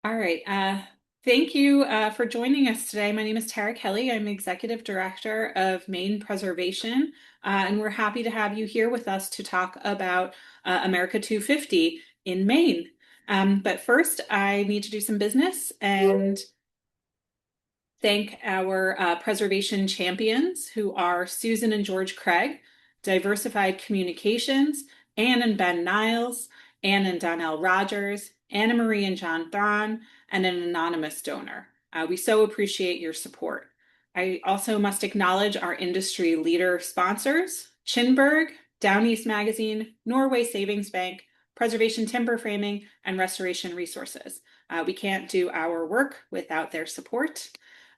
All right. Thank you for joining us today. My name is Tara Kelly. I'm Executive Director of Maine Preservation, and we're happy to have you here with us to talk about America 250 in Maine. But first, I need to do some business and thank our preservation champions, who are Susan and George Craig, Diversified Communications, Anne and Ben Niles, Anne and Donnell Rogers, Anna Marie and John Thron, and an anonymous donor. We so appreciate your support. I also must acknowledge our industry leader sponsors, Chinberg, Down East Magazine, Norway Savings Bank, Preservation Timber Framing, and Restoration Resources. We can't do our work without their support.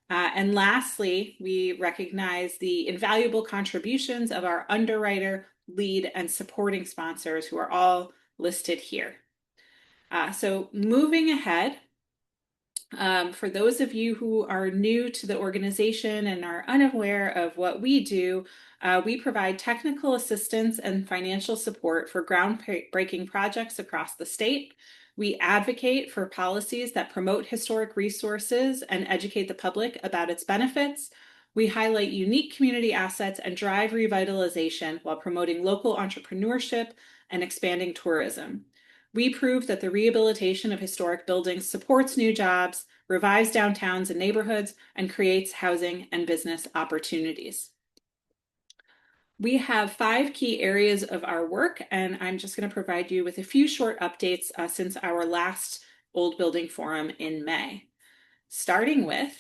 And lastly, we recognize the invaluable contributions of our underwriter, lead, and supporting sponsors, who are all listed here. So moving ahead, for those of you who are new to the organization and are unaware of what we do, we provide technical assistance and financial support for groundbreaking projects across the state. We advocate for policies that promote historic resources and educate the public about its benefits. We highlight unique community assets and drive revitalization while promoting local entrepreneurship and expanding tourism. We prove that the rehabilitation of historic buildings supports new jobs, revives downtowns and neighborhoods, and creates housing and business opportunities. We have 5 key areas of our work, and I'm just going to provide you with a few short updates since our last Old Building Forum in May. Starting with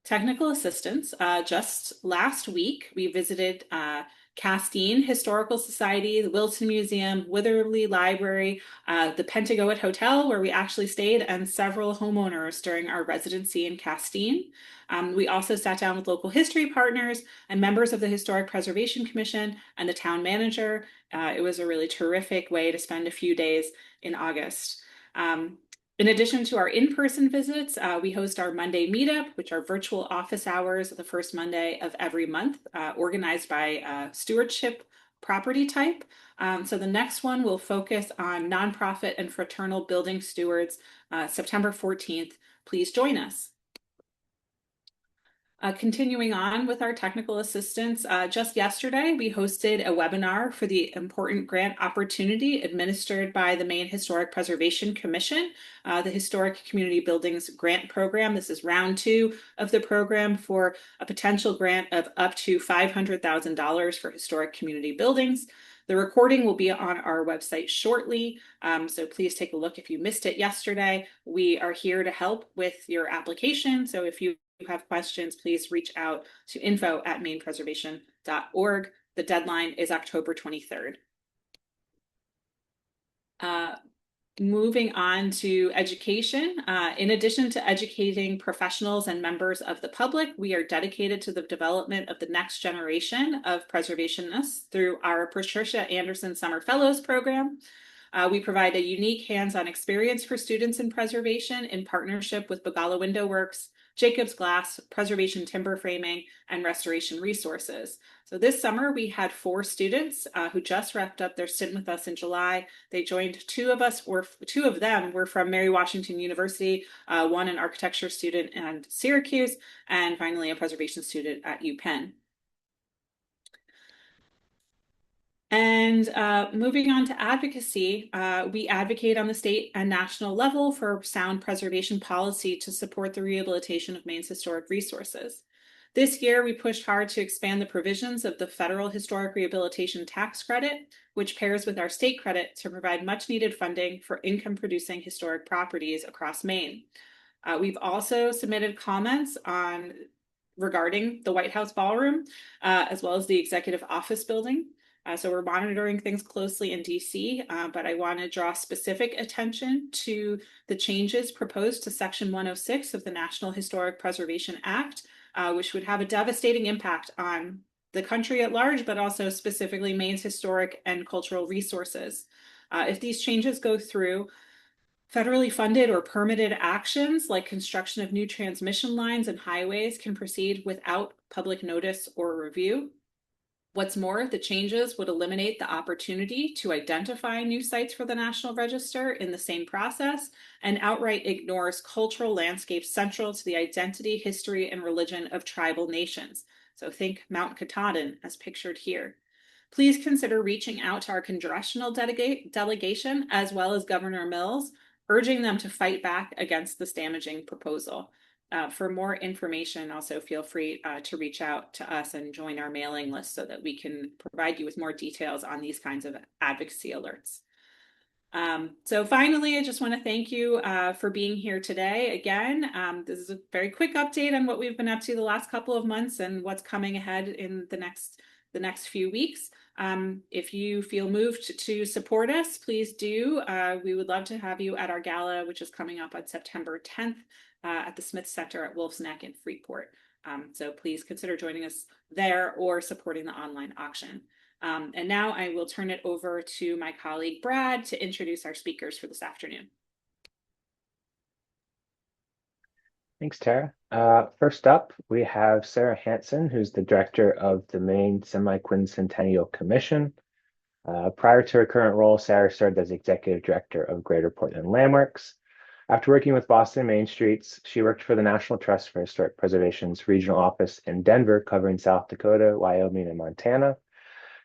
technical assistance. Just last week, we visited Castine Historical Society, the Wilson Museum, Witherley Library, the Pentagoet Hotel, where we actually stayed, and several homeowners during our residency in Castine. We also sat down with local history partners and members of the Historic Preservation Commission and the town manager. It was a really terrific way to spend a few days in August. In addition to our in-person visits, we host our Monday meetup, which are virtual office hours the first Monday of every month, organized by stewardship property type. So the next one will focus on nonprofit and fraternal building stewards, September 14th. Please join us. Continuing on with our technical assistance, just yesterday we hosted a webinar for the important grant opportunity administered by the Maine Historic Preservation Commission, the Historic Community Buildings Grant Program. This is round 2 of the program for a potential grant of up to $500,000 for historic community buildings. The recording will be on our website shortly, so please take a look if you missed it yesterday. We are here to help with your application, so if you have questions, please reach out to info@mainepreservation.org. The deadline is October 23rd. Moving on to education. In addition to educating professionals and members of the public, we are dedicated to the development of the next generation of preservationists through our Patricia Anderson Summer Fellows program. We provide a unique hands-on experience for students in preservation in partnership with Bagala Window Works, Jacobs Glass, Preservation Timber Framing, and Restoration Resources. So this summer we had 4 students who just wrapped up their stint with us in July. They joined 2 of them were from Mary Washington University, one an architecture student at Syracuse, and finally a preservation student at UPenn. And moving on to advocacy, we advocate on the state and national level for sound preservation policy to support the rehabilitation of Maine's historic resources. This year, we pushed hard to expand the provisions of the Federal Historic Rehabilitation Tax Credit, which pairs with our state credit to provide much needed funding for income-producing historic properties across Maine. We've also submitted comments regarding the White House Ballroom, as well as the Executive Office Building. So we're monitoring things closely in DC, but I want to draw specific attention to the changes proposed to Section 106 of the National Historic Preservation Act, which would have a devastating impact on the country at large, but also specifically Maine's historic and cultural resources. If these changes go through, federally funded or permitted actions like construction of new transmission lines and highways can proceed without public notice or review. What's more, the changes would eliminate the opportunity to identify new sites for the National Register in the same process and outright ignores cultural landscapes central to the identity, history, and religion of tribal nations. So think Mount Katahdin as pictured here. Please consider reaching out to our congressional delegation as well as Governor Mills, urging them to fight back against this damaging proposal. For more information, also feel free to reach out to us and join our mailing list so that we can provide you with more details on these kinds of advocacy alerts. So finally, I just want to thank you for being here today. Again, this is a very quick update on what we've been up to the last couple of months and what's coming ahead in the next few weeks. If you feel moved to support us, please do. We would love to have you at our gala, which is coming up on September 10th at the Smith Center at Wolf's Neck in Freeport. So please consider joining us there or supporting the online auction. And now I will turn it over to my colleague Brad to introduce our speakers for this afternoon. Thanks, Tara. First up, we have Sarah Hansen, who's the director of the Maine Semiquincentennial Commission. Prior to her current role, Sarah served as executive director of Greater Portland Landmarks. After working with Boston Main Streets, she worked for the National Trust for Historic Preservation's regional office in Denver, covering South Dakota, Wyoming, and Montana.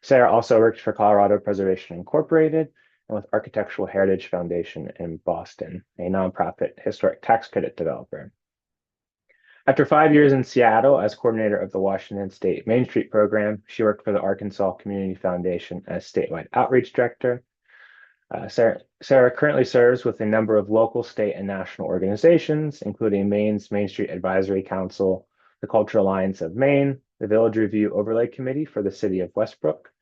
Sarah also worked for Colorado Preservation Incorporated and with Architectural Heritage Foundation in Boston, a nonprofit historic tax credit developer. After 5 years in Seattle as coordinator of the Washington State Main Street program, she worked for the Arkansas Community Foundation as statewide outreach director. Sarah currently serves with a number of local, state, and national organizations, including Maine's Main Street Advisory Council, the Cultural Alliance of Maine, the Village Review Overlay Committee for the City of Westbrook,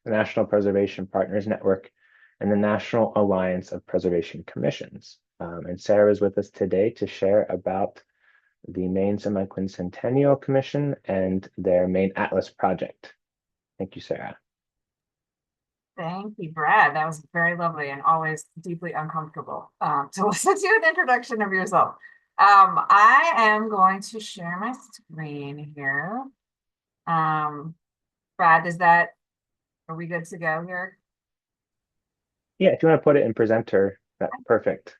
the National Preservation Partners Network, and the National Alliance of Preservation Commissions. And Sarah is with us today to share about the Maine Semiquincentennial Commission and their Maine Atlas project. Thank you, Sarah. Thank you, Brad. That was very lovely and always deeply uncomfortable to listen to an introduction of yourself. I am going to share my screen here. Brad, are we good to go here? Yeah, if you want to put it in presenter, that's perfect.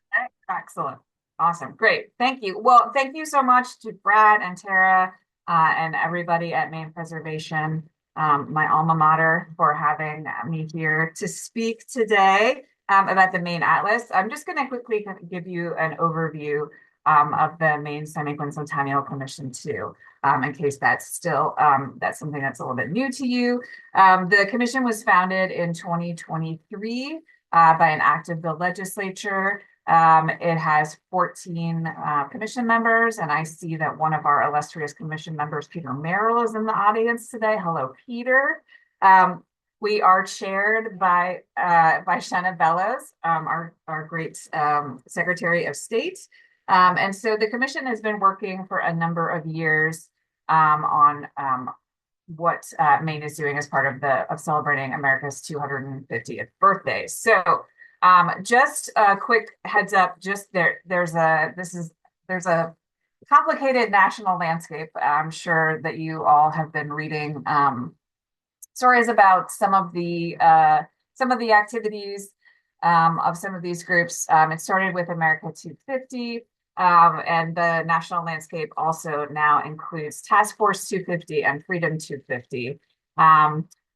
Excellent. Awesome. Great. Thank you. Well, thank you so much to Brad and Tara and everybody at Maine Preservation, my alma mater, for having me here to speak today about the Maine Atlas. I'm just going to quickly give you an overview of the Maine Semiquincentennial Commission too, in case that's still that's something that's a little bit new to you. The commission was founded in 2023 by an act of the legislature. It has 14 commission members, and I see that one of our illustrious commission members, Peter Merrill, is in the audience today. Hello, Peter. We are chaired by Shanna Bellows, our great Secretary of State. And so the commission has been working for a number of years on what Maine is doing as part of celebrating America's 250th birthday. So just a quick heads up, there's a complicated national landscape. I'm sure that you all have been reading stories about some of the activities of some of these groups. It started with America 250, and the national landscape also now includes Task Force 250 and Freedom 250.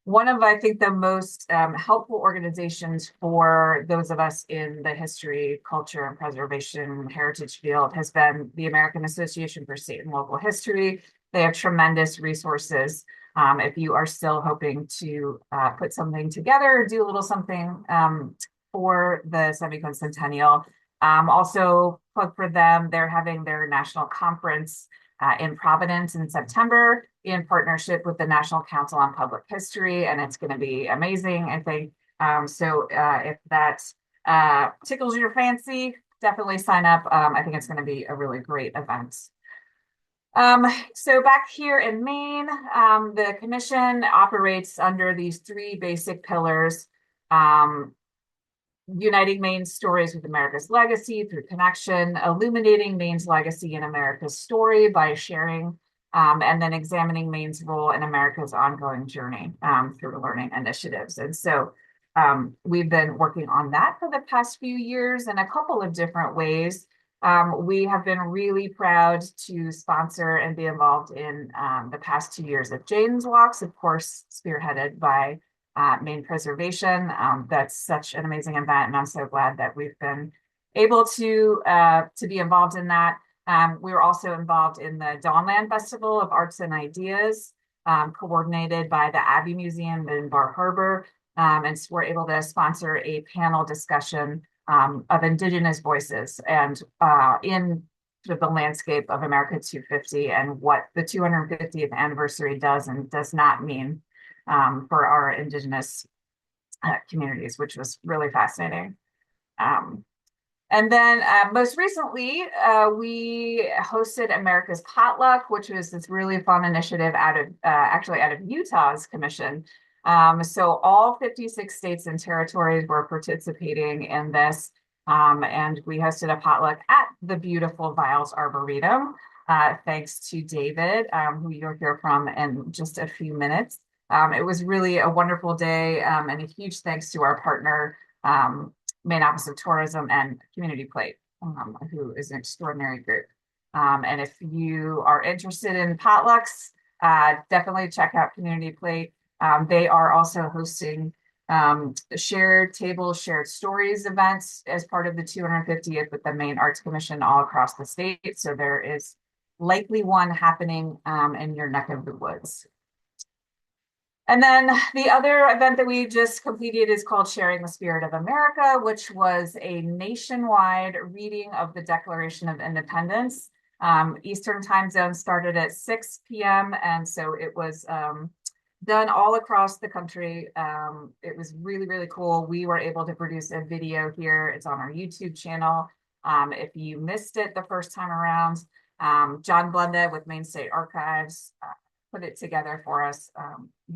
One of, I think, the most helpful organizations for those of us in the history, culture, and preservation heritage field has been the American Association for State and Local History. They have tremendous resources. If you are still hoping to put something together, do a little something for the Semiquincentennial. Also, plug for them, they're having their national conference in Providence in September in partnership with the National Council on Public History, and it's going to be amazing, I think. So if that tickles your fancy, definitely sign up. I think it's going to be a really great event. So back here in Maine, the commission operates under these three basic pillars: uniting Maine's stories with America's legacy through connection, illuminating Maine's legacy and America's story by sharing and then examining Maine's role in America's ongoing journey through learning initiatives. And so we've been working on that for the past few years in a couple of different ways. We have been really proud to sponsor and be involved in the past 2 years of Jane's Walks, of course, spearheaded by Maine Preservation. That's such an amazing event, and I'm so glad that we've been able to be involved in that. We were also involved in the Dawnland Festival of Arts and Ideas, coordinated by the Abbey Museum in Bar Harbor. And so we're able to sponsor a panel discussion of Indigenous voices and in sort of the landscape of America 250 and what the 250th anniversary does and does not mean for our Indigenous communities, which was really fascinating. And then most recently, we hosted America's Potluck, which was this really fun initiative actually out of Utah's commission. So all 56 states and territories were participating in this. And we hosted a potluck at the beautiful Viles Arboretum, thanks to David, who you'll hear from in just a few minutes. It was really a wonderful day, and a huge thanks to our partner, Maine Office of Tourism and Community Plate, who is an extraordinary group. And if you are interested in potlucks, definitely check out Community Plate. They are also hosting shared tables, shared stories events as part of the 250th with the Maine Arts Commission all across the state. So there is likely one happening in your neck of the woods. And then the other event that we just completed is called Sharing the Spirit of America, which was a nationwide reading of the Declaration of Independence. Eastern time zone started at 6 p.m. And so it was done all across the country. It was really, really cool. We were able to produce a video here. It's on our YouTube channel. If you missed it the first time around, John Blunda with Maine State Archives put it together for us.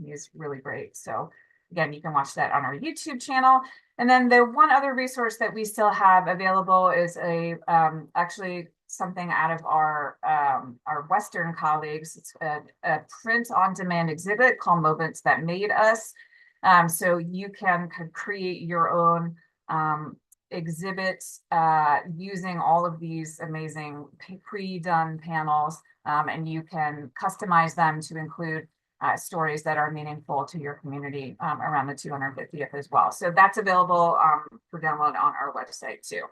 He's really great. So again, you can watch that on our YouTube channel. And then the one other resource that we still have available is actually something out of our Western colleagues. It's a print-on-demand exhibit called Moments That Made Us. So you can create your own exhibits using all of these amazing pre-done panels, and you can customize them to include stories that are meaningful to your community around the 250th as well. So that's available for download on our website too.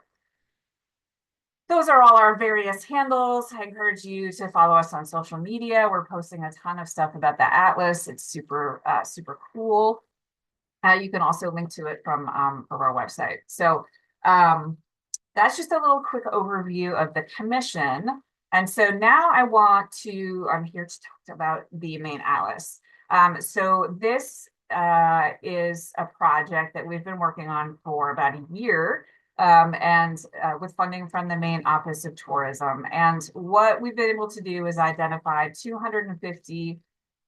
Those are all our various handles. I encourage you to follow us on social media. We're posting a ton of stuff about the Atlas. It's super, super cool. You can also link to it from our website. So that's just a little quick overview of the commission. And so now I'm here to talk about the Maine Atlas. So this is a project that we've been working on for about a year, and with funding from the Maine Office of Tourism. And what we've been able to do is identify 250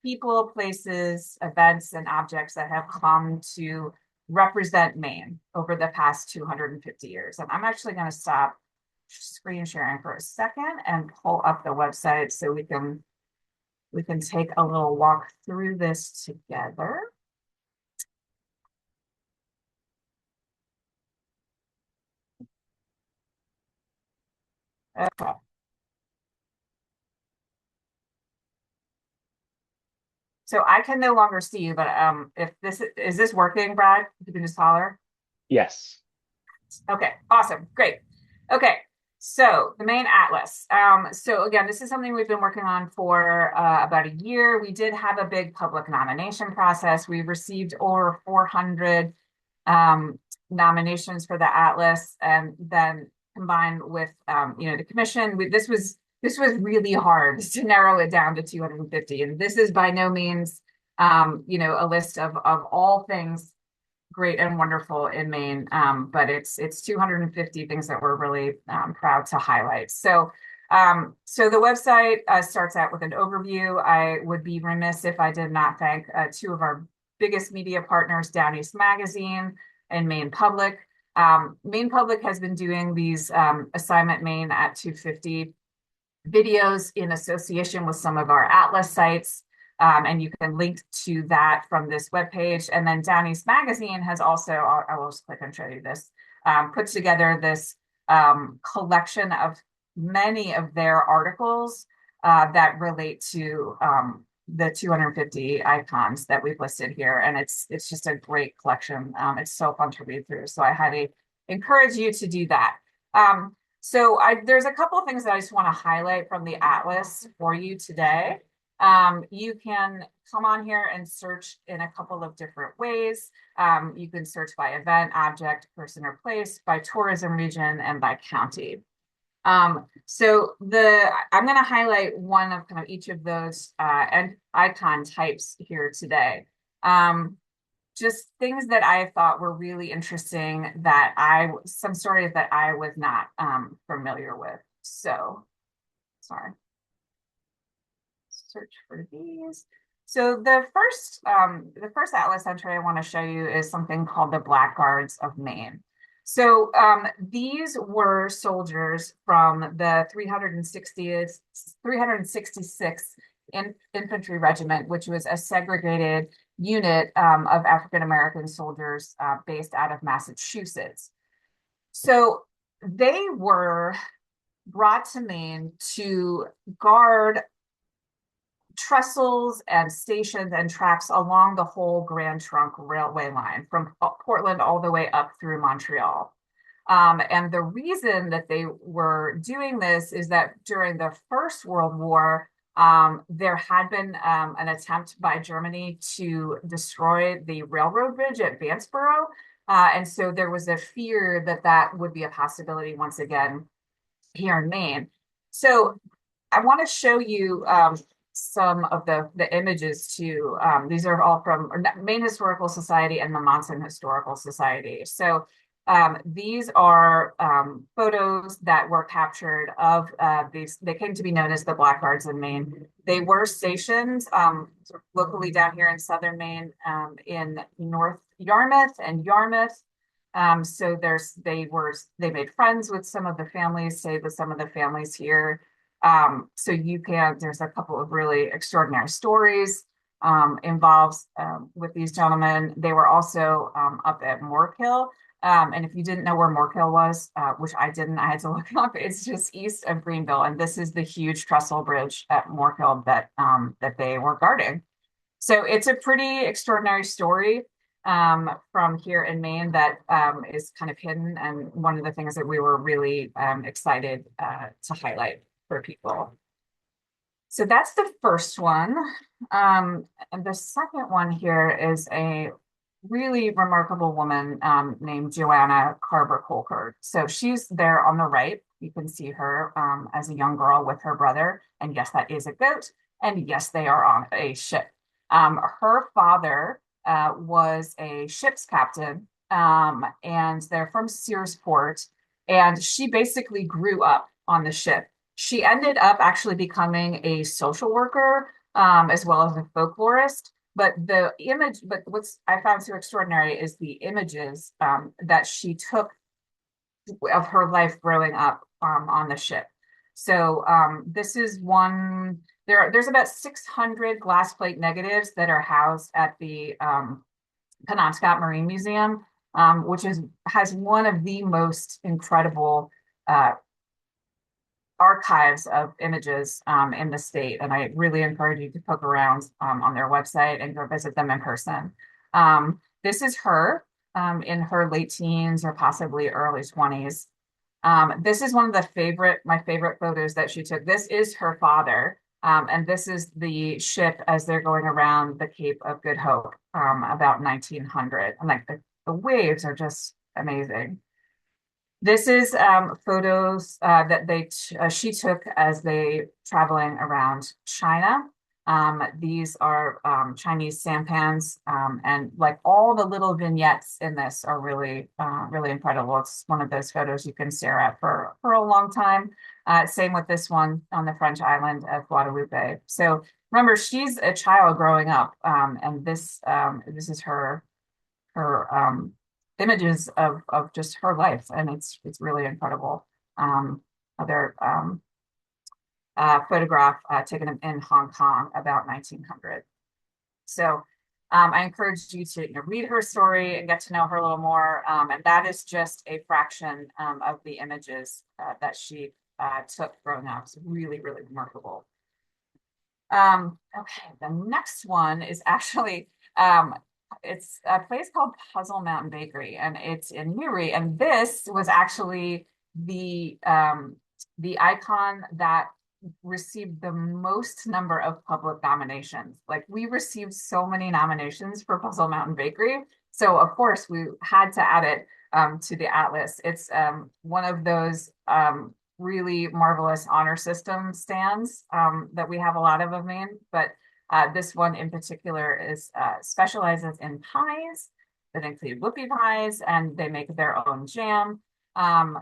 people, places, events, and objects that have come to represent Maine over the past 250 years. And I'm actually going to stop screen sharing for a second and pull up the website so we can take a little walk through this together. Okay. So I can no longer see you, but if this is this working, Brad? You can just holler. Yes. Okay, awesome, great. Okay, so the Maine Atlas. So again, this is something we've been working on for about a year. We did have a big public nomination process. We received over 400 nominations for the Atlas, and then combined with the commission, this was really hard to narrow it down to 250. And this is by no means a list of all things great and wonderful in Maine, but it's 250 things that we're really proud to highlight. So the website starts out with an overview. I would be remiss if I did not thank two of our biggest media partners, Down East Magazine and Maine Public. Maine Public has been doing these Assignment Maine at 250 videos in association with some of our Atlas sites. And you can link to that from this webpage. And then Down East Magazine has also, I will just click and show you this, put together this collection of many of their articles that relate to the 250 icons that we've listed here. And it's just a great collection. It's so fun to read through. So I highly encourage you to do that. So there's a couple of things that I just want to highlight from the Atlas for you today. You can come on here and search in a couple of different ways. You can search by event, object, person, or place, by tourism region, and by county. So I'm going to highlight one of kind of each of those and icon types here today. Just things that I thought were really interesting that some stories that I was not familiar with. So, sorry. Search for these. So the first Atlas entry I want to show you is something called the Blackguards of Maine. So these were soldiers from the 366th Infantry Regiment, which was a segregated unit of African American soldiers based out of Massachusetts. So they were brought to Maine to guard trestles and stations and tracks along the whole Grand Trunk Railway line from Portland all the way up through Montreal. And the reason that they were doing this is that during the First World War, there had been an attempt by Germany to destroy the railroad bridge at Vanceboro. And so there was a fear that that would be a possibility once again here in Maine. So I want to show you some of the images too. These are all from Maine Historical Society and the Monson Historical Society. So these are photos that were captured of these. They came to be known as the Blackguards in Maine. They were stationed locally down here in southern Maine in North Yarmouth and Yarmouth. So they made friends with some of the families, stayed with some of the families here. So there's a couple of really extraordinary stories involved with these gentlemen. They were also up at Moorkill. And if you didn't know where Moorkill was, which I didn't, I had to look it up. It's just east of Greenville. And this is the huge trestle bridge at Moorkill that they were guarding. So it's a pretty extraordinary story from here in Maine that is kind of hidden. And one of the things that we were really excited to highlight for people. So that's the first one. And the second one here is a really remarkable woman named Joanna Carver-Colkert. So she's there on the right. You can see her as a young girl with her brother. And yes, that is a goat. And yes, they are on a ship. Her father was a ship's captain, and they're from Searsport. And she basically grew up on the ship. She ended up actually becoming a social worker as well as a folklorist. But what's I found so extraordinary is the images that she took of her life growing up on the ship. So this is one, there's about 600 glass plate negatives that are housed at the Penobscot Marine Museum, which has one of the most incredible archives of images in the state. And I really encourage you to poke around on their website and go visit them in person. This is her in her late teens or possibly early 20s. This is one of my favorite photos that she took. This is her father. And this is the ship as they're going around the Cape of Good Hope about 1900. And like the waves are just amazing. This is photos that she took as they traveling around China. These are Chinese sampans, and like all the little vignettes in this are really, really incredible. It's one of those photos you can stare at for a long time. Same with this one on the French island of Guadeloupe. So remember, she's a child growing up, and this is her images of just her life, and it's really incredible. Other photograph taken in Hong Kong about 1900. So I encourage you to read her story and get to know her a little more. And that is just a fraction of the images that she took growing up. It's really, really remarkable. Okay, the next one is actually, it's a place called Puzzle Mountain Bakery, and it's in Newry. And this was actually the icon that received the most number of public nominations. Like, we received so many nominations for Puzzle Mountain Bakery. So of course we had to add it to the Atlas. It's one of those really marvelous honor system stands that we have a lot of Maine, but this one in particular is specializes in pies that include whoopie pies, and they make their own jam.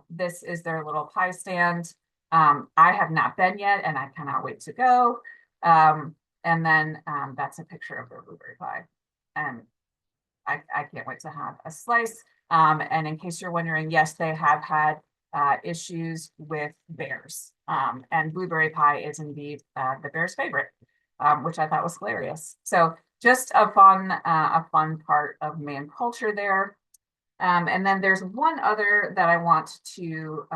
This is their little pie stand. I have not been yet, and I cannot wait to go. And then that's a picture of their blueberry pie, and I can't wait to have a slice. And in case you're wondering, yes, they have had issues with bears. And blueberry pie is indeed the bear's favorite, which I thought was hilarious. So just a fun part of Maine culture there. And then there's one other that I want to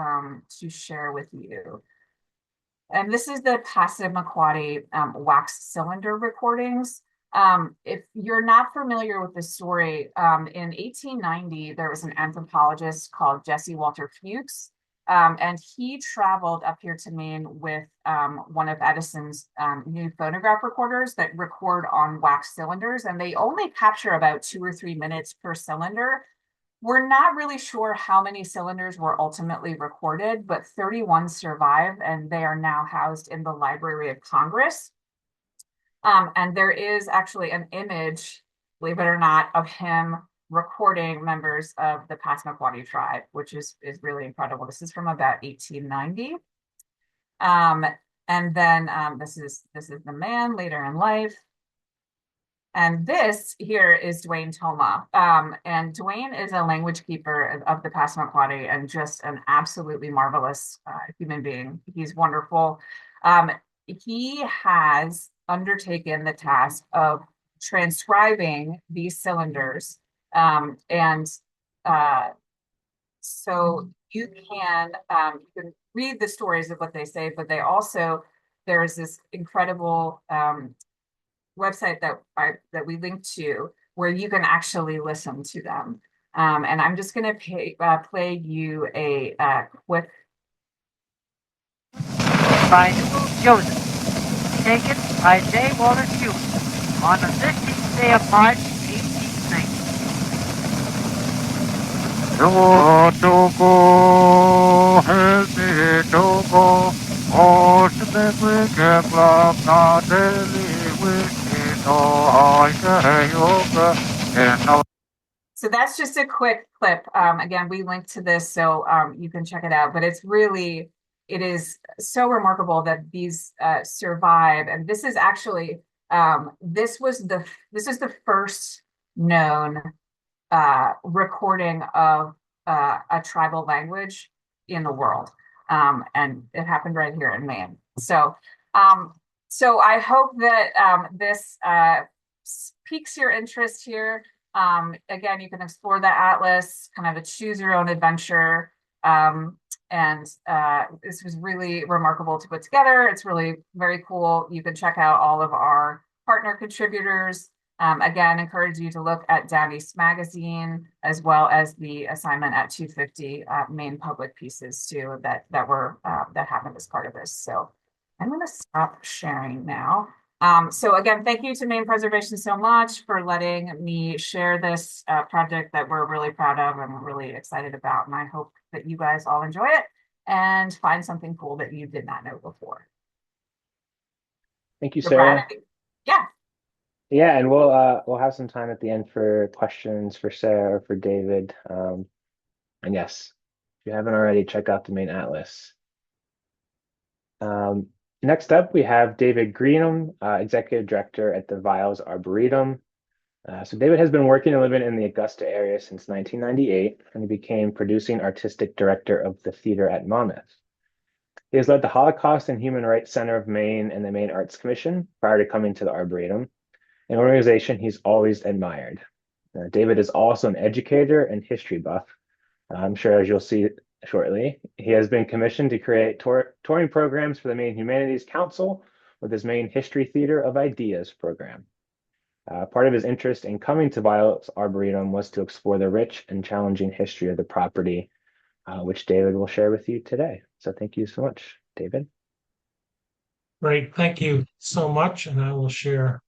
share with you. And this is the Passamaquoddy wax cylinder recordings. If you're not familiar with this story, in 1890, there was an anthropologist called Jesse Walter Fuchs, and he traveled up here to Maine with one of Edison's new phonograph recorders that record on wax cylinders, and they only capture about 2 or 3 minutes per cylinder. We're not really sure how many cylinders were ultimately recorded, but 31 survive, and they are now housed in the Library of Congress. And there is actually an image, believe it or not, of him recording members of the Passamaquoddy tribe, which is really incredible. This is from about 1890. And then this is the man later in life. And this here is Dwayne Toma. And Dwayne is a language keeper of the Passamaquoddy and just an absolutely marvelous human being. He's wonderful. He has undertaken the task of transcribing these cylinders. So you can read the stories of what they say, but there's this incredible website that we linked to where you can actually listen to them. And I'm just going to play you a quick. By Newell Joseph, taken by J. Wallace Hughes on the 15th day of March, 1890. Help me to go, oh, to the wicked love, not daily wicked, oh, I So that's just a quick clip. Again, we linked to this, so you can check it out. But it is so remarkable that these survive. And this is actually this is the first known recording of a tribal language in the world, and it happened right here in Maine. So I hope that this piques your interest here. Again, you can explore the Atlas, kind of a choose your own adventure. And this was really remarkable to put together. It's really very cool. You can check out all of our partner contributors. Again, encourage you to look at Down East Magazine, as well as the assignment at 250 Maine Public Pieces too, that happened as part of this. So I'm going to stop sharing now. So again, thank you to Maine Preservation so much for letting me share this project that we're really proud of and really excited about. And I hope that you guys all enjoy it and find something cool that you did not know before. Thank you, Sarah. Yeah. Yeah, and we'll have some time at the end for questions for Sarah or for David. And yes, if you haven't already, check out the Maine Atlas. Next up, we have David Greenham, Executive Director at the Viles Arboretum. So David has been working and living in the Augusta area since 1998, and he became Producing Artistic Director of the Theater at Monmouth. He He has led the Holocaust and Human Rights Center of Maine and the Maine Arts Commission prior to coming to the Arboretum, an organization he's always admired. David is also an educator and history buff. I'm sure, as you'll see shortly, he has been commissioned to create touring programs for the Maine Humanities Council with his Maine History Theater of Ideas program. Part of his interest in coming to Viles Arboretum was to explore the rich and challenging history of the property, which David will share with you today. So thank you so much, David. Great, thank you so much. And I will share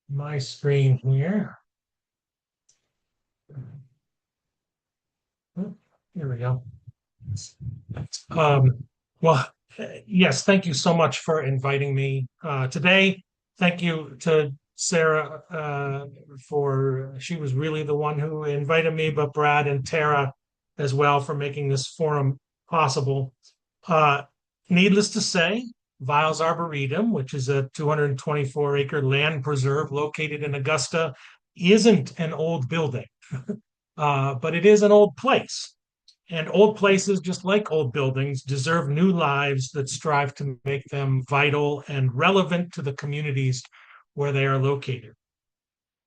my screen here. Here we go. Well, yes, thank you so much for inviting me today. Thank you to Sarah she was really the one who invited me, but Brad and Tara as well for making this forum possible. Needless to say, Viles Arboretum, which is a 224-acre land preserve located in Augusta, isn't an old building, but it is an old place. And old places, just like old buildings, deserve new lives that strive to make them vital and relevant to the communities where they are located.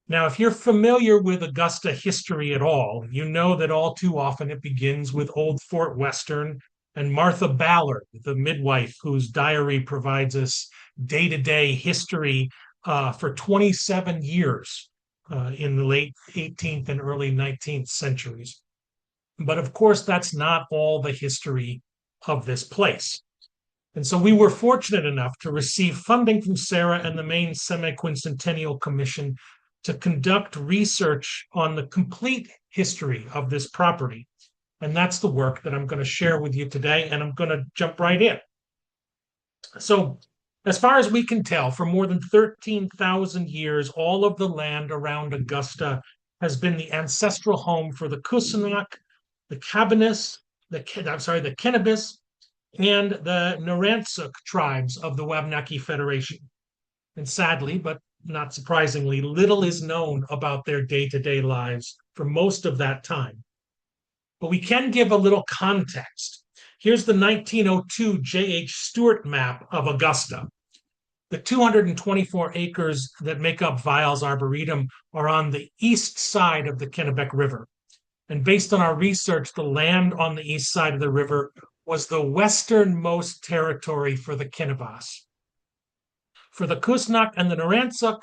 Now, if you're familiar with Augusta history at all, you know that all too often it begins with Old Fort Western and Martha Ballard, the midwife whose diary provides us day-to-day history for 27 years in the late 18th and early 19th centuries. But of course, that's not all the history of this place. And so we were fortunate enough to receive funding from Sarah and the Maine Semiquincentennial Commission to conduct research on the complete history of this property. And that's the work that I'm going to share with you today, and I'm going to jump right in. So as far as we can tell, for more than 13,000 years, all of the land around Augusta has been the ancestral home for the Kusinok, the Cabinus, the Kennebis, and the Narantsuk tribes of the Wabanaki Federation. And sadly, but not surprisingly, little is known about their day-to-day lives for most of that time. But we can give a little context. Here's the 1902 J.H. Stewart map of Augusta. The 224 acres that make up Viles Arboretum are on the east side of the Kennebec River. And based on our research, the land on the east side of the river was the westernmost territory for the Kennebas. For the Kusinok and the Narantsuk,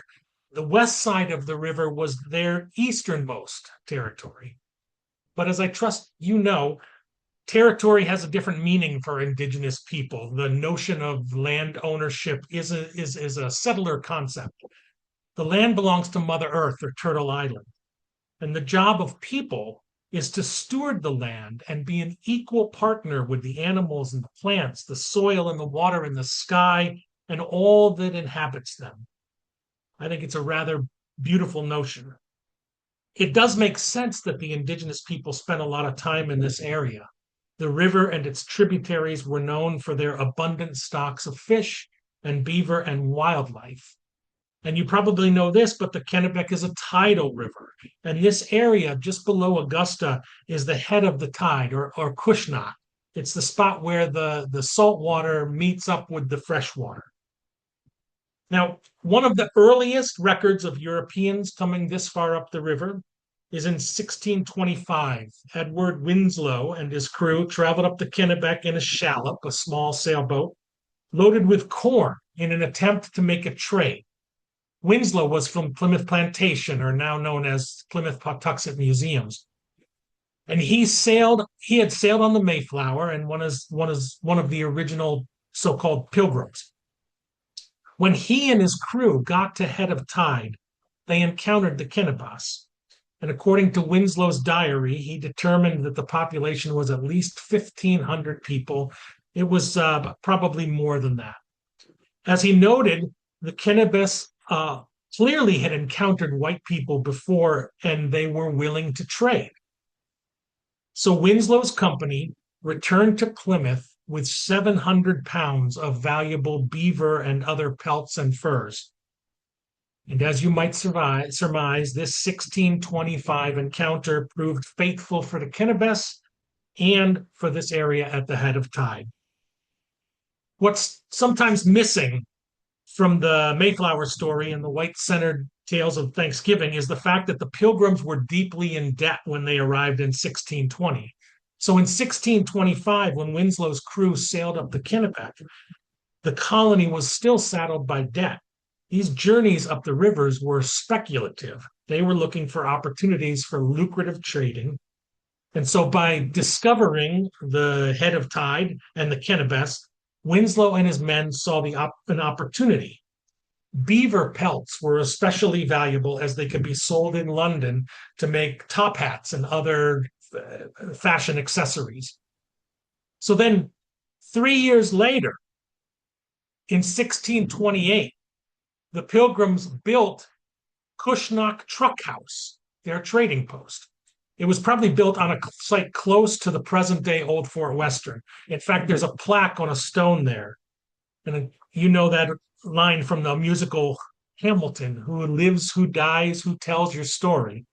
the west side of the river was their easternmost territory. But as I trust you know, territory has a different meaning for Indigenous people. The notion of land ownership is a settler concept. The land belongs to Mother Earth or Turtle Island. And the job of people is to steward the land and be an equal partner with the animals and the plants, the soil and the water and the sky, and all that inhabits them. I think it's a rather beautiful notion. It does make sense that the Indigenous people spent a lot of time in this area. The river and its tributaries were known for their abundant stocks of fish and beaver and wildlife. And you probably know this, but the Kennebec is a tidal river. And this area just below Augusta is the head of the tide, or Kushnok. It's the spot where the salt water meets up with the fresh water. Now, one of the earliest records of Europeans coming this far up the river is in 1625. Edward Winslow and his crew traveled up the Kennebec in a shallop, a small sailboat, loaded with corn in an attempt to make a trade. Winslow was from Plymouth Plantation, or now known as Plymouth Pawtuxet Museums. And he had sailed on the Mayflower and was one of the original so-called pilgrims. When he and his crew got to head of tide, they encountered the Kennebas. And according to Winslow's diary, he determined that the population was at least 1,500 people. It was probably more than that. As he noted, the Kennebas clearly had encountered white people before, and they were willing to trade. So Winslow's company returned to Plymouth with 700 pounds of valuable beaver and other pelts and furs. And as you might surmise, this 1625 encounter proved faithful for the Kennebas and for this area at the head of tide. what's sometimes missing from the Mayflower story and the white-centered tales of Thanksgiving is the fact that the Pilgrims were deeply in debt when they arrived in 1620. So in 1625, when Winslow's crew sailed up the Kennebec, the colony was still saddled by debt. These journeys up the rivers were speculative. They were looking for opportunities for lucrative trading. And so by discovering the head of tide and the Kennebec, Winslow and his men saw an opportunity. Beaver pelts were especially valuable as they could be sold in London to make top hats and other fashion accessories. So then 3 years later, in 1628, the Pilgrims built Cushnock Truck House, their trading post. It was probably built on a site close to the present-day Old Fort Western. In fact, there's a plaque on a stone there. And you know that line from the musical Hamilton, who lives, who dies, who tells your story.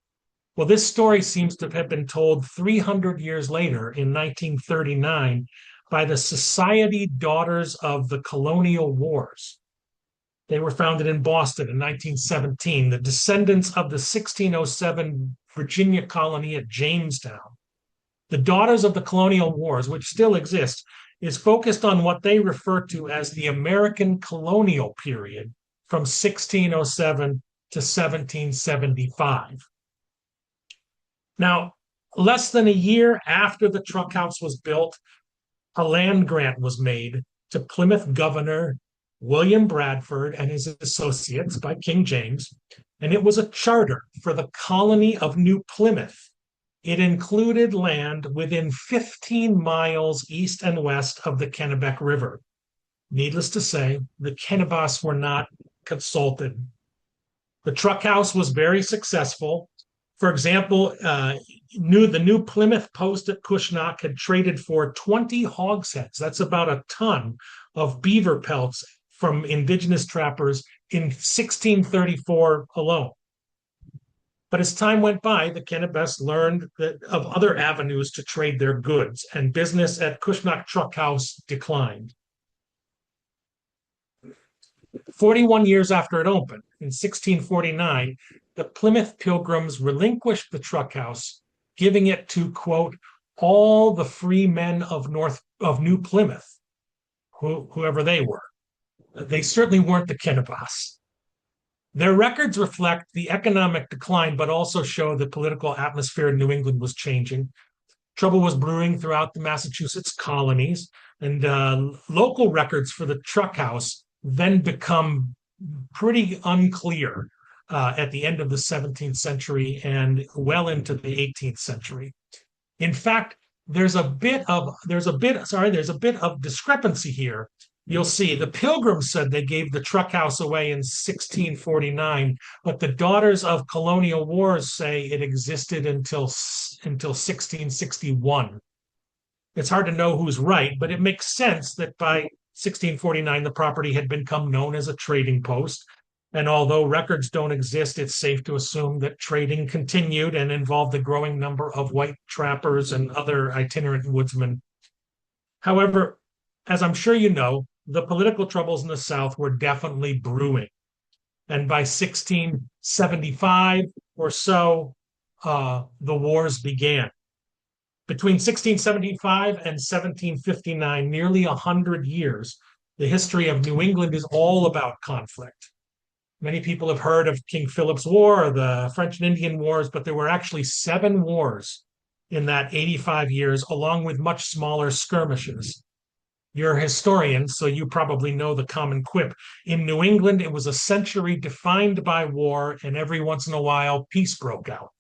Well, this story seems to have been told 300 years later in 1939 by the Society Daughters of the Colonial Wars. They were founded in Boston in 1917, the descendants of the 1607 Virginia colony at Jamestown. The Daughters of the Colonial Wars, which still exist, is focused on what they refer to as the American colonial period from 1607 to 1775. Now, less than a year after the truck house was built, a land grant was made to Plymouth Governor William Bradford and his associates by King James, and it was a charter for the colony of New Plymouth. It included land within 15 miles east and west of the Kennebec River. Needless to say, the Kennebec were not consulted. The truck house was very successful. For example, the New Plymouth post at Cushnock had traded for 20 hogsheads. That's about a ton of beaver pelts from indigenous trappers in 1634 alone. But as time went by, the Kennebec learned of other avenues to trade their goods, and business at Cushnock Truck House declined. 41 years after it opened, in 1649, the Plymouth Pilgrims relinquished the truck house, giving it to, quote, all the free men of New Plymouth, whoever they were. They certainly weren't the Kennebec. Their records reflect the economic decline, but also show the political atmosphere in New England was changing. Trouble was brewing throughout the Massachusetts colonies, and local records for the truck house then become pretty unclear at the end of the 17th century and well into the 18th century. In fact, there's a bit of discrepancy here. You'll see the Pilgrims said they gave the truck house away in 1649, but the Daughters of Colonial Wars say it existed until 1661. It's hard to know who's right, but it makes sense that by 1649, the property had become known as a trading post. And although records don't exist, it's safe to assume that trading continued and involved a growing number of white trappers and other itinerant woodsmen. However, as I'm sure you know, the political troubles in the South were definitely brewing. And by 1675 or so, the wars began. Between 1675 and 1759, nearly 100 years, the history of New England is all about conflict. Many people have heard of King Philip's War or the French and Indian Wars, but there were actually 7 wars in that 85 years, along with much smaller skirmishes. You're a historian, so you probably know the common quip. In New England, it was a century defined by war, and every once in a while, peace broke out.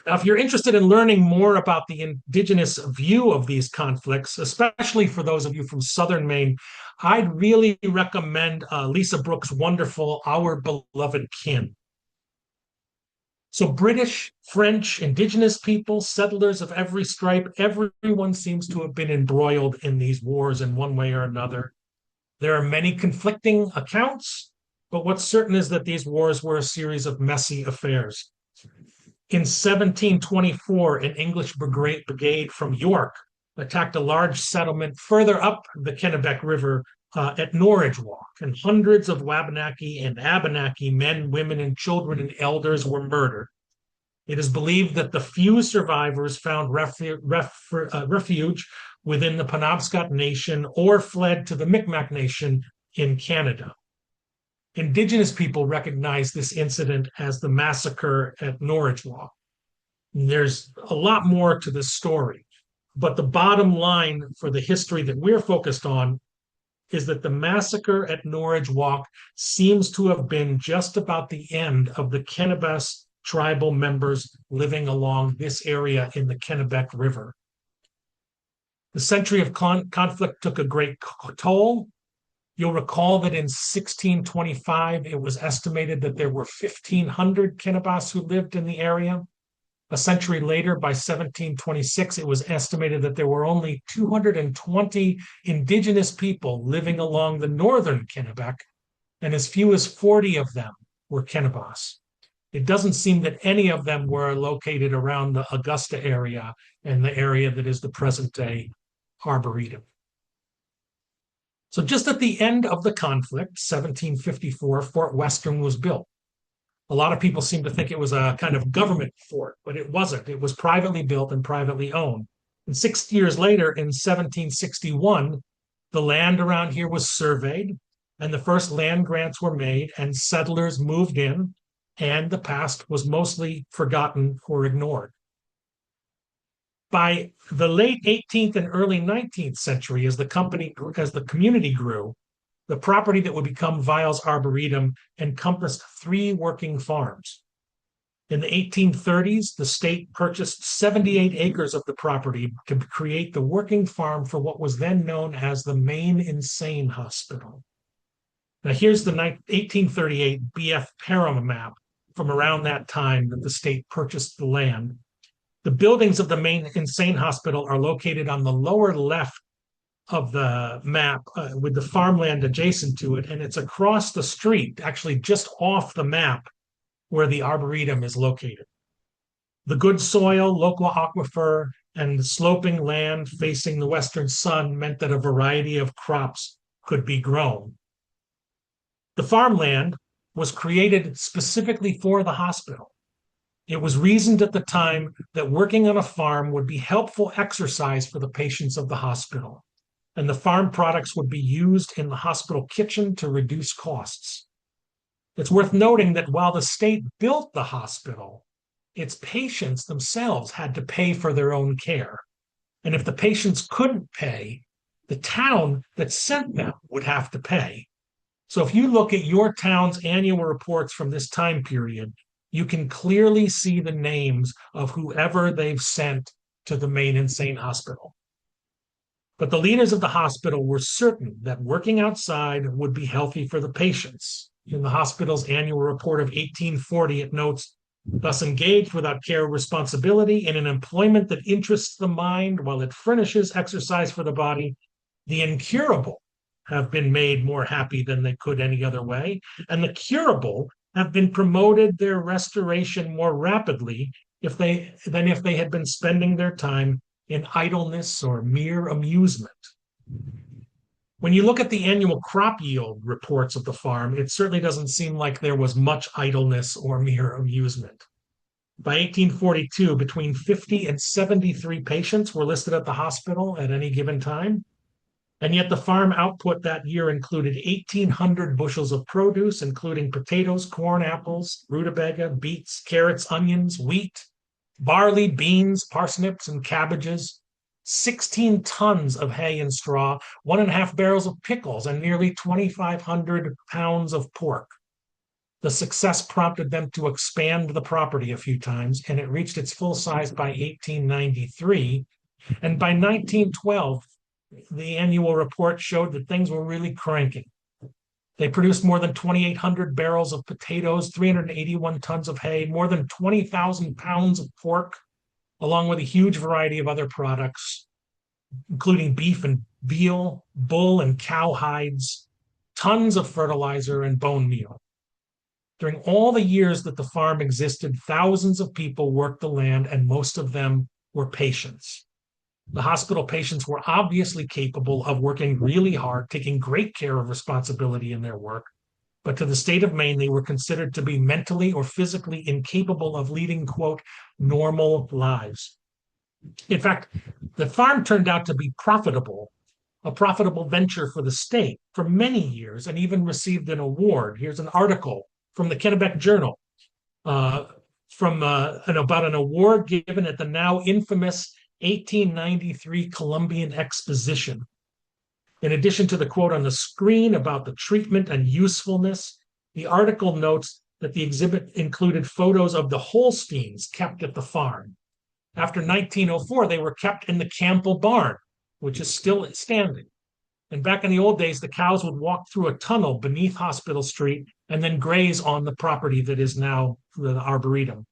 Now, if you're interested in learning more about the indigenous view of these conflicts, especially for those of you from southern Maine, I'd really recommend Lisa Brooks' wonderful Our Beloved Kin. So British, French, indigenous people, settlers of every stripe, everyone seems to have been embroiled in these wars in one way or another. There are many conflicting accounts, but what's certain is that these wars were a series of messy affairs. In 1724, an English brigade from York attacked a large settlement further up the Kennebec River at Norridge Walk, and hundreds of Wabanaki and Abenaki men, women, and children and elders were murdered. It is believed that the few survivors found refuge within the Penobscot Nation or fled to the Micmac Nation in Canada. Indigenous people recognize this incident as the massacre at Norridge Walk. There's a lot more to this story, but the bottom line for the history that we're focused on is that the massacre at Norridge Walk seems to have been just about the end of the Kennebas tribal members living along this area in the Kennebec River. The century of conflict took a great toll. You'll recall that in 1625, it was estimated that there were 1,500 Kennebas who lived in the area. A century later, by 1726, it was estimated that there were only 220 indigenous people living along the northern Kennebec, and as few as 40 of them were Kennebas. It doesn't seem that any of them were located around the Augusta area and the area that is the present-day Arboretum. So just at the end of the conflict, 1754, Fort Western was built. A lot of people seem to think it was a kind of government fort, but it wasn't. It was privately built and privately owned. And 6 years later, in 1761, the land around here was surveyed, and the first land grants were made, and settlers moved in, and the past was mostly forgotten or ignored. By the late 18th and early 19th century, as the community grew, the property that would become Viles Arboretum encompassed 3 working farms. In the 1830s, the state purchased 78 acres of the property to create the working farm for what was then known as the Maine Insane Hospital. Now here's the 1838 BF Parham map from around that time that the state purchased the land. The buildings of the Maine Insane Hospital are located on the lower left of the map with the farmland adjacent to it, and it's across the street, actually just off the map, where the Arboretum is located. The good soil, local aquifer, and the sloping land facing the western sun meant that a variety of crops could be grown. The farmland was created specifically for the hospital. It was reasoned at the time that working on a farm would be helpful exercise for the patients of the hospital, and the farm products would be used in the hospital kitchen to reduce costs. It's worth noting that while the state built the hospital, its patients themselves had to pay for their own care. And if the patients couldn't pay, the town that sent them would have to pay. So if you look at your town's annual reports from this time period, you can clearly see the names of whoever they've sent to the Maine Insane Hospital. But the leaders of the hospital were certain that working outside would be healthy for the patients. In the hospital's annual report of 1840, it notes, thus engaged without care or responsibility in an employment that interests the mind while it furnishes exercise for the body, the incurable have been made more happy than they could any other way, and the curable have been promoted their restoration more rapidly than if they had been spending their time in idleness or mere amusement. When you look at the annual crop yield reports of the farm, it certainly doesn't seem like there was much idleness or mere amusement. By 1842, between 50 and 73 patients were listed at the hospital at any given time. And yet the farm output that year included 1,800 bushels of produce, including potatoes, corn, apples, rutabaga, beets, carrots, onions, wheat, barley, beans, parsnips, and cabbages, 16 tons of hay and straw, 1.5 barrels of pickles, and nearly 2,500 pounds of pork. The success prompted them to expand the property a few times, and it reached its full size by 1893. And by 1912, the annual report showed that things were really cranking. They produced more than 2,800 barrels of potatoes, 381 tons of hay, more than 20,000 pounds of pork, along with a huge variety of other products, including beef and veal, bull and cow hides, tons of fertilizer, and bone meal. During all the years that the farm existed, thousands of people worked the land, and most of them were patients. The hospital patients were obviously capable of working really hard, taking great care of responsibility in their work, but to the state of Maine, they were considered to be mentally or physically incapable of leading, quote, normal lives. In fact, the farm turned out to be profitable, a profitable venture for the state for many years, and even received an award. Here's an article from the Kennebec Journal about an award given at the now infamous 1893 Columbian Exposition. In addition to the quote on the screen about the treatment and usefulness, the article notes that the exhibit included photos of the Holsteins kept at the farm. After 1904, they were kept in the Campbell barn, which is still standing. And back in the old days, the cows would walk through a tunnel beneath Hospital Street and then graze on the property that is now the Arboretum.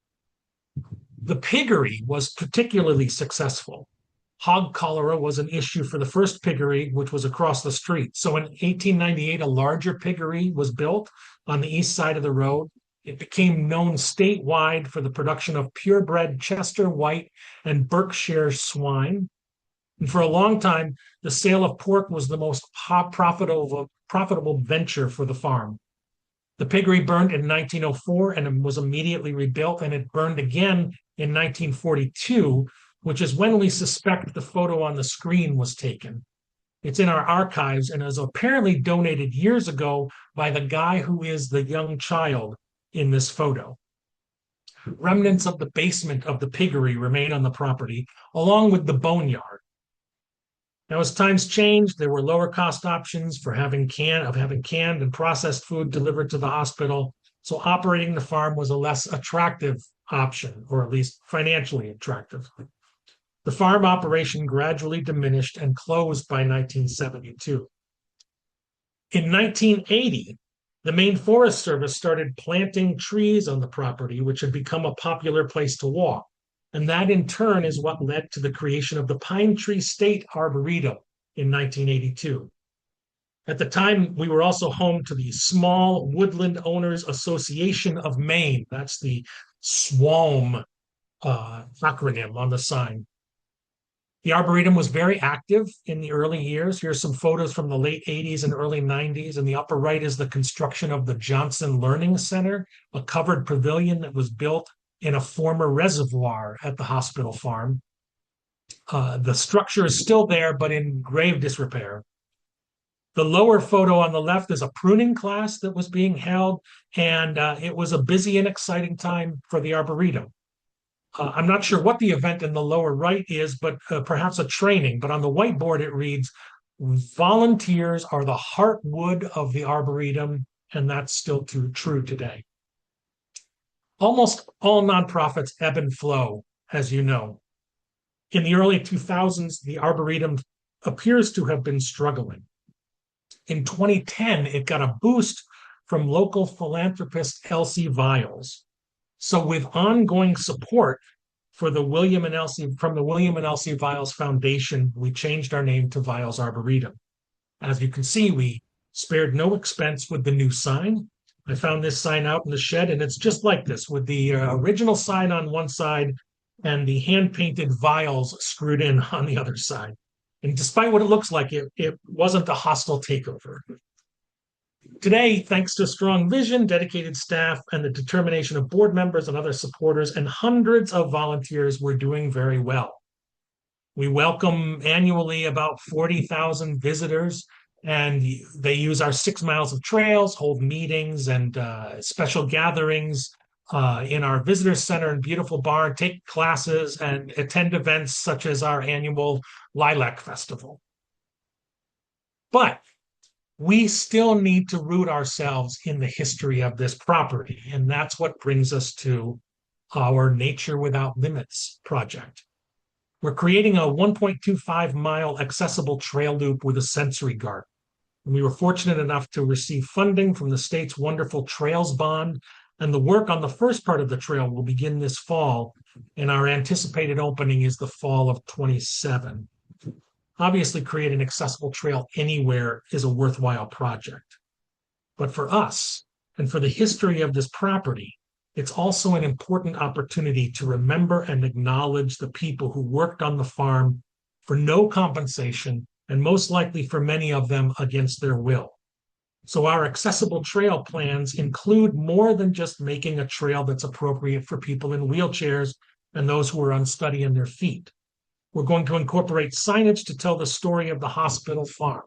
The piggery was particularly successful. Hog cholera was an issue for the first piggery, which was across the street. So in 1898, a larger piggery was built on the east side of the road. It became known statewide for the production of purebred Chester White and Berkshire swine. And for a long time, the sale of pork was the most profitable venture for the farm. The piggery burned in 1904 and was immediately rebuilt, and it burned again in 1942, which is when we suspect the photo on the screen was taken. It's in our archives and is apparently donated years ago by the guy who is the young child in this photo. Remnants of the basement of the piggery remain on the property, along with the boneyard. Now, as times changed, there were lower cost options for having canned and processed food delivered to the hospital. So operating the farm was a less attractive option, or at least financially attractive. The farm operation gradually diminished and closed by 1972. In 1980, the Maine Forest Service started planting trees on the property, which had become a popular place to walk. And that in turn is what led to the creation of the Pine Tree State Arboretum in 1982. At the time, we were also home to the Small Woodland Owners Association of Maine. That's the SWOM acronym on the sign. The Arboretum was very active in the early years. Here's some photos from the late 80s and early 90s. In the upper right is the construction of the Johnson Learning Center, a covered pavilion that was built in a former reservoir at the hospital farm. The structure is still there, but in grave disrepair. The lower photo on the left is a pruning class that was being held, and it was a busy and exciting time for the Arboretum. I'm not sure what the event in the lower right is, but perhaps a training. But on the whiteboard, it reads, volunteers are the heartwood of the Arboretum, and that's still true today. Almost all nonprofits ebb and flow, as you know. In the early 2000s, the Arboretum appears to have been struggling. In 2010, it got a boost from local philanthropist Elsie Viles. So with ongoing support from the William and Elsie Viles Foundation, we changed our name to Viles Arboretum. As you can see, we spared no expense with the new sign. I found this sign out in the shed, and it's just like this, with the original sign on one side and the hand-painted vials screwed in on the other side. And despite what it looks like, it wasn't a hostile takeover. Today, thanks to strong vision, dedicated staff, and the determination of board members and other supporters and hundreds of volunteers, we're doing very well. We welcome annually about 40,000 visitors, and they use our 6 miles of trails, hold meetings and special gatherings in our visitor center and beautiful barn, take classes, and attend events such as our annual Lilac Festival. But we still need to root ourselves in the history of this property, and that's what brings us to our Nature Without Limits project. We're creating a 1.25-mile accessible trail loop with a sensory garden. And we were fortunate enough to receive funding from the state's wonderful Trails Bond, and the work on the first part of the trail will begin this fall, and our anticipated opening is the fall of 27. Obviously, creating an accessible trail anywhere is a worthwhile project. But for us, and for the history of this property, it's also an important opportunity to remember and acknowledge the people who worked on the farm for no compensation, and most likely for many of them against their will. So our accessible trail plans include more than just making a trail that's appropriate for people in wheelchairs and those who are unsteady in their feet. We're going to incorporate signage to tell the story of the hospital farm.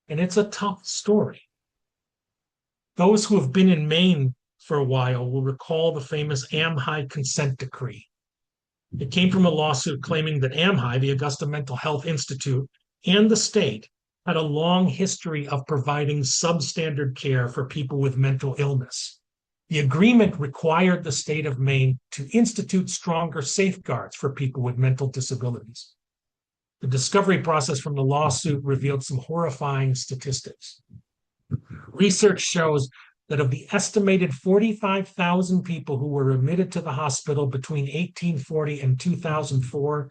And it's a tough story. Those who have been in Maine for a while will recall the famous AmHi consent decree. It came from a lawsuit claiming that AmHi, the Augusta Mental Health Institute, and the state had a long history of providing substandard care for people with mental illness. The agreement required the state of Maine to institute stronger safeguards for people with mental disabilities. The discovery process from the lawsuit revealed some horrifying statistics. Research shows that of the estimated 45,000 people who were admitted to the hospital between 1840 and 2004,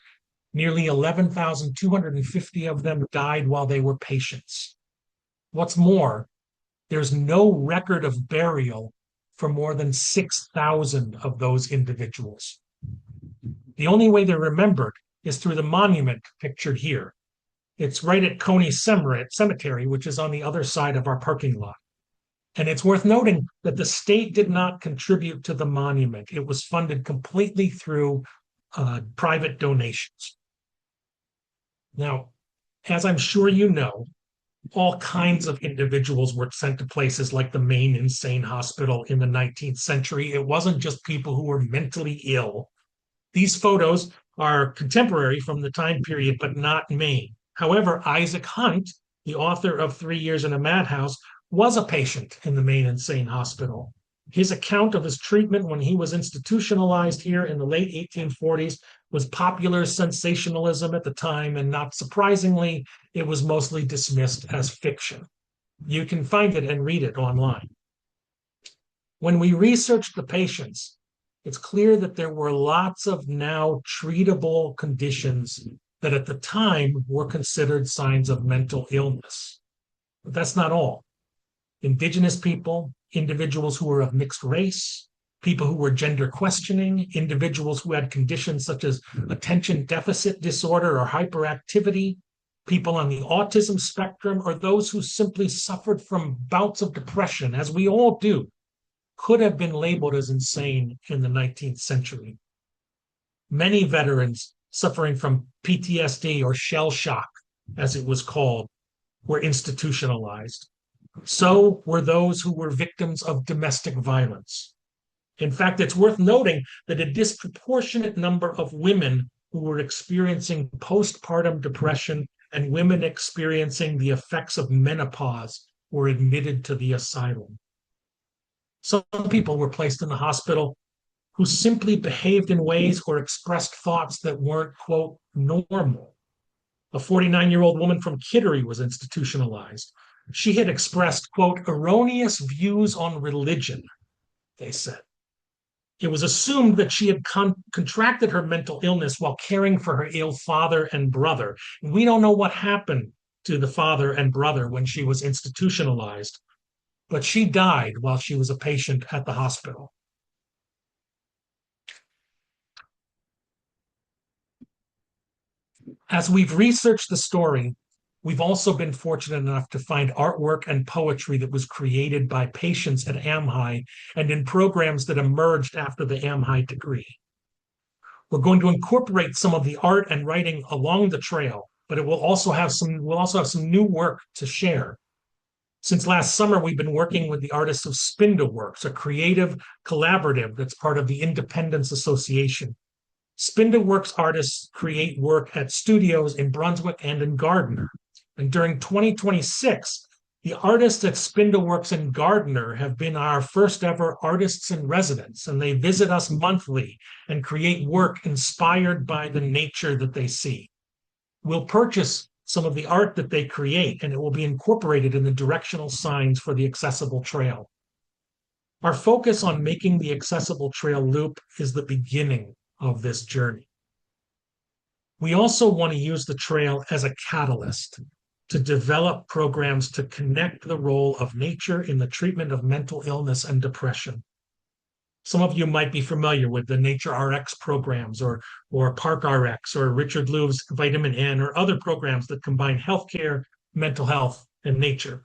nearly 11,250 of them died while they were patients. What's more, there's no record of burial for more than 6,000 of those individuals. The only way they're remembered is through the monument pictured here. It's right at Coney Cemetery, which is on the other side of our parking lot. And it's worth noting that the state did not contribute to the monument. It was funded completely through private donations. Now, as I'm sure you know, all kinds of individuals were sent to places like the Maine Insane Hospital in the 19th century. It wasn't just people who were mentally ill. These photos are contemporary from the time period, but not Maine. However, Isaac Hunt, the author of 3 Years in a Madhouse, was a patient in the Maine Insane Hospital. His account of his treatment when he was institutionalized here in the late 1840s was popular sensationalism at the time, and not surprisingly, it was mostly dismissed as fiction. You can find it and read it online. When we researched the patients, it's clear that there were lots of now treatable conditions that at the time were considered signs of mental illness. But that's not all. Indigenous people, individuals who were of mixed race, people who were gender questioning, individuals who had conditions such as attention deficit disorder or hyperactivity, people on the autism spectrum, or those who simply suffered from bouts of depression, as we all do, could have been labeled as insane in the 19th century. Many veterans suffering from PTSD or shell shock, as it was called, were institutionalized. So were those who were victims of domestic violence. In fact, it's worth noting that a disproportionate number of women who were experiencing postpartum depression and women experiencing the effects of menopause were admitted to the asylum. Some people were placed in the hospital who simply behaved in ways or expressed thoughts that weren't, quote, normal. A 49-year-old woman from Kittery was institutionalized. She had expressed, quote, erroneous views on religion, they said. It was assumed that she had contracted her mental illness while caring for her ill father and brother. We don't know what happened to the father and brother when she was institutionalized, but she died while she was a patient at the hospital. As we've researched the story, we've also been fortunate enough to find artwork and poetry that was created by patients at AmHi and in programs that emerged after the AmHi degree. We're going to incorporate some of the art and writing along the trail, but we'll also have some new work to share. Since last summer, we've been working with the artists of Spindleworks, a creative collaborative that's part of the Independence Association. Spindleworks artists create work at studios in Brunswick and in Gardner. And during 2026, the artists at Spindleworks and Gardner have been our first ever artists in residence, and they visit us monthly and create work inspired by the nature that they see. We'll purchase some of the art that they create, and it will be incorporated in the directional signs for the accessible trail. Our focus on making the accessible trail loop is the beginning of this journey. We also want to use the trail as a catalyst to develop programs to connect the role of nature in the treatment of mental illness and depression. Some of you might be familiar with the Nature RX programs or Park RX or Richard Lou's Vitamin N or other programs that combine healthcare, mental health, and nature.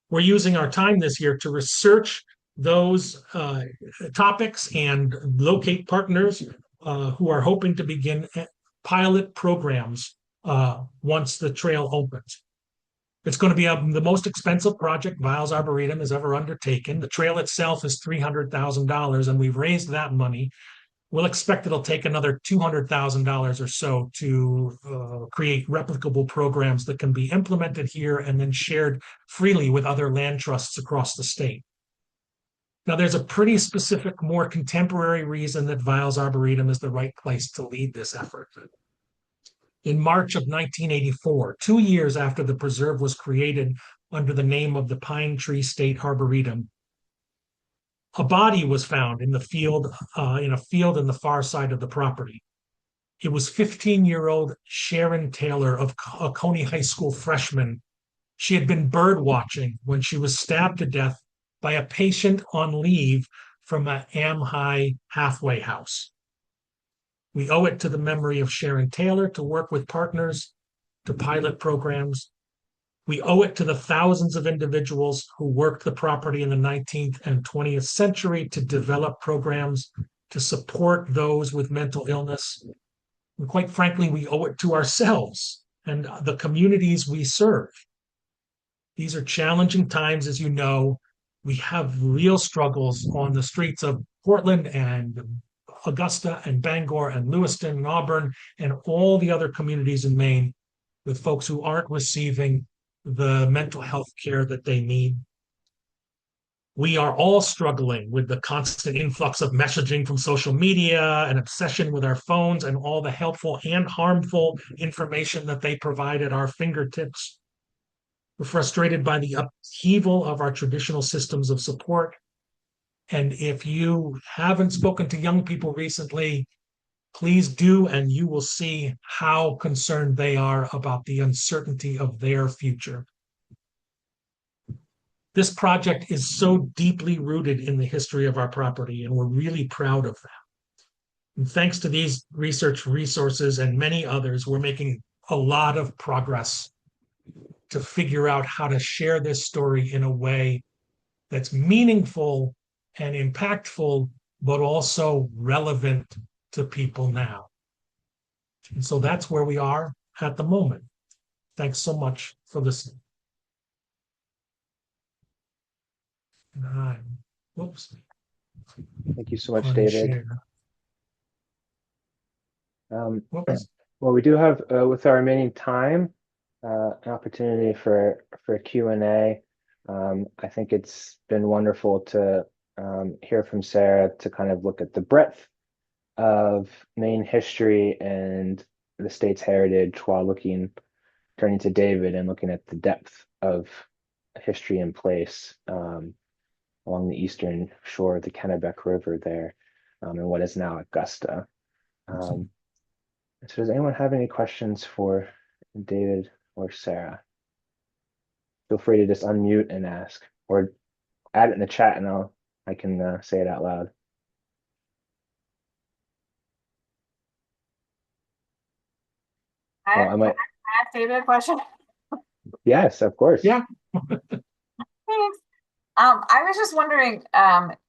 We're using our time this year to research those topics and locate partners who are hoping to begin pilot programs once the trail opens. It's going to be the most expensive project Viles Arboretum has ever undertaken. The trail itself is $300,000, and we've raised that money. We'll expect it'll take another $200,000 or so to create replicable programs that can be implemented here and then shared freely with other land trusts across the state. Now, there's a pretty specific, more contemporary reason that Viles Arboretum is the right place to lead this effort. In March of 1984, 2 years after the preserve was created under the name of the Pine Tree State Arboretum, a body was found in a field in the far side of the property. It was 15-year-old Sharon Taylor, a Coney High School freshman. She had been bird watching when she was stabbed to death by a patient on leave from an AmHigh halfway house. We owe it to the memory of Sharon Taylor to work with partners to pilot programs. We owe it to the thousands of individuals who worked the property in the 19th and 20th century to develop programs to support those with mental illness. And quite frankly, we owe it to ourselves and the communities we serve. These are challenging times, as you know. We have real struggles on the streets of Portland and Augusta and Bangor and Lewiston and Auburn and all the other communities in Maine with folks who aren't receiving the mental health care that they need. We are all struggling with the constant influx of messaging from social media and obsession with our phones and all the helpful and harmful information that they provide at our fingertips. We're frustrated by the upheaval of our traditional systems of support. And if you haven't spoken to young people recently, please do, and you will see how concerned they are about the uncertainty of their future. This project is so deeply rooted in the history of our property, and we're really proud of that. And thanks to these research resources and many others, we're making a lot of progress to figure out how to share this story in a way that's meaningful and impactful, but also relevant to people now. And so that's where we are at the moment. Thanks so much for listening. Whoops. Thank you so much, David. Whoops. Well, we do have, with our remaining time, an opportunity for Q&A. I think it's been wonderful to hear from Sarah to kind of look at the breadth of Maine history and the state's heritage while turning to David and looking at the depth of history in place along the eastern shore of the Kennebec River there and what is now Augusta. So does anyone have any questions for David or Sarah? Feel free to just unmute and ask, or add it in the chat and I can say it out loud. I ask David a question. Yes, of course. Yeah. Thanks. I was just wondering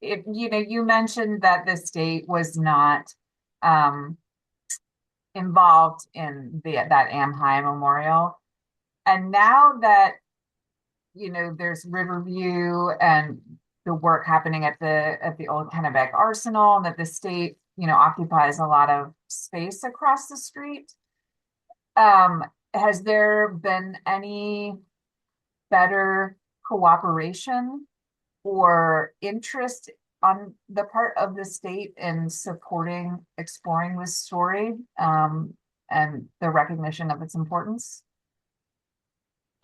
if you mentioned that the state was not involved in that AmHigh memorial, and now that there's Riverview and the work happening at the old Kennebec Arsenal, and that the state occupies a lot of space across the street. Has there been any better cooperation or interest on the part of the state in exploring this story and the recognition of its importance?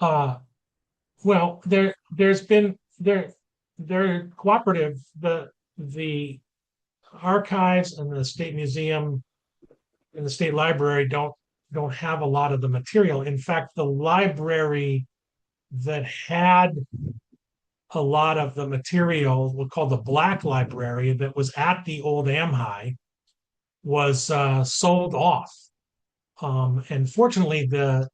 Well, they're cooperative. The archives and the state museum and the state library don't have a lot of the material. In fact, the library that had a lot of the material, we'll call the Black Library, that was at the old AmHigh was sold off. And fortunately, the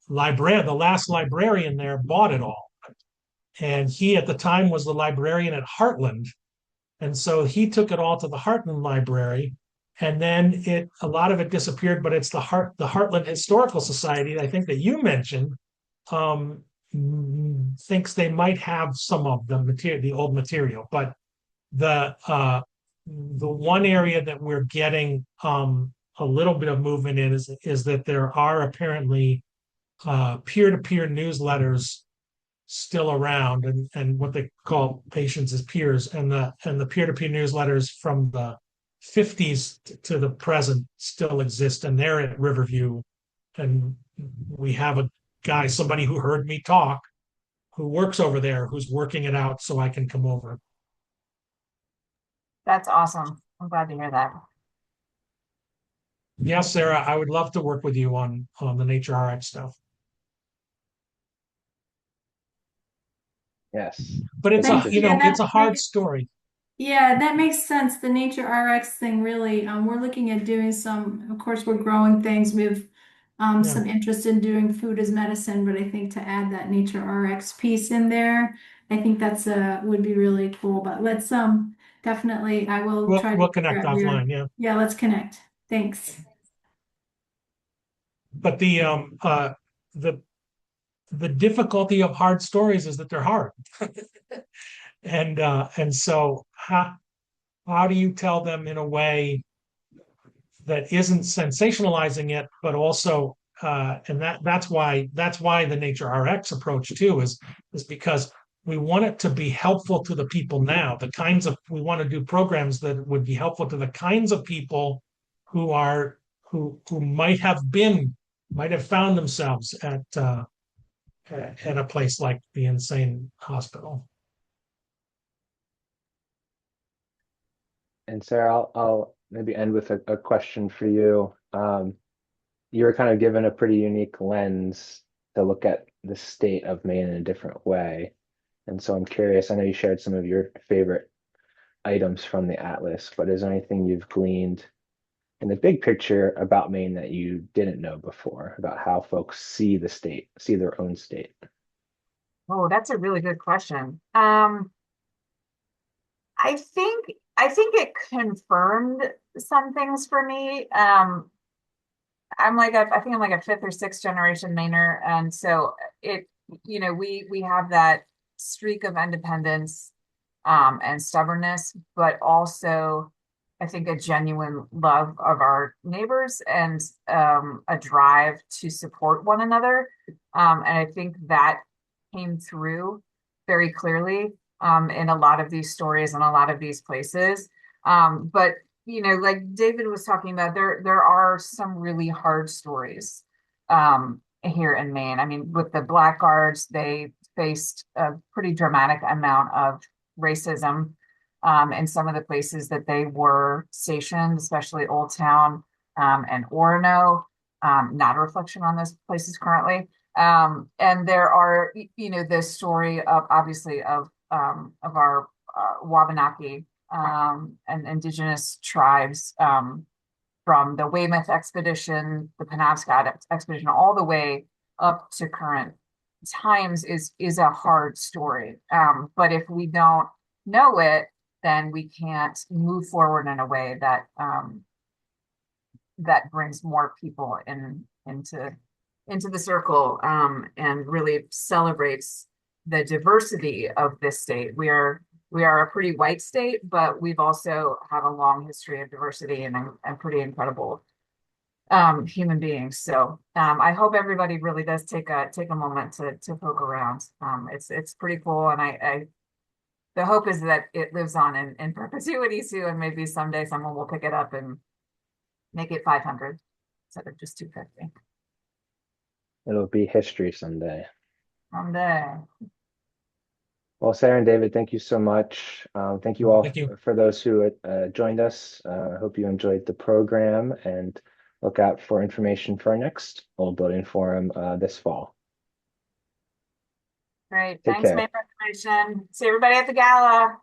last librarian there bought it all. And he at the time was the librarian at Heartland. And so he took it all to the Heartland Library. And then a lot of it disappeared, but it's the Heartland Historical Society, I think that you mentioned, thinks they might have some of the old material. But the one area that we're getting a little bit of movement in is that there are apparently peer-to-peer newsletters still around, and what they call patients as peers, and the peer-to-peer newsletters from the 50s to the present still exist, and they're at Riverview. And we have a guy, somebody who heard me talk, who works over there, who's working it out so I can come over. That's awesome. I'm glad to hear that. Yes, Sarah, I would love to work with you on the Nature RX stuff. Yes. But it's Thanks. it's a hard story. Yeah, that makes sense. The Nature RX thing really, we're looking at doing some, of course, we're growing things. We have some interest in doing food as medicine, but I think to add that Nature RX piece in there, I think that's would be really cool. But let's definitely, I will try We'll to connect offline, yeah. Yeah, let's connect. Thanks. But the difficulty of hard stories is that they're hard. And so how do you tell them in a way that isn't sensationalizing it, but also and that's why the Nature RX approach too is because we want it to be helpful to the people now. We want to do programs that would be helpful to the kinds of people who might have found themselves at a place like the Insane Hospital. And Sarah, I'll maybe end with a question for you. You were kind of given a pretty unique lens to look at the state of Maine in a different way. And so I'm curious, I know you shared some of your favorite items from the Atlas, but is there anything you've gleaned in the big picture about Maine that you didn't know before, about how folks see the state, see their own state? Oh, that's a really good question. I think it confirmed some things for me. I think I'm like a fifth or sixth generation Mainer, and so we have that streak of independence and stubbornness, but also I think a genuine love of our neighbors and a drive to support one another, and I think that came through very clearly in a lot of these stories and a lot of these places. But like David was talking about, there are some really hard stories here in Maine. I mean, with the Blackguards, they faced a pretty dramatic amount of racism in some of the places that they were stationed, especially Old Town and Orono. Not a reflection on those places currently. And there are, the story of obviously of our Wabanaki and indigenous tribes from the Weymouth expedition, the Penobscot expedition, all the way up to current times is a hard story. But if we don't know it, then we can't move forward in a way that that brings more people into the circle and really celebrates the diversity of this state. We are a pretty white state, but we've also had a long history of diversity and pretty incredible human beings. So I hope everybody really does take a moment to poke around. It's pretty cool, and the hope is that it lives on in perpetuity too, and maybe someday someone will pick it up and make it 500 instead of just 250. It'll be history someday. Someday. Well, Sarah and David, thank you so much. Thank you all for those who joined us. I hope you enjoyed the program, and look out for information for our next Old Building Forum this fall. Great. Take Thanks, care. Maine Preservation. See everybody at the gala.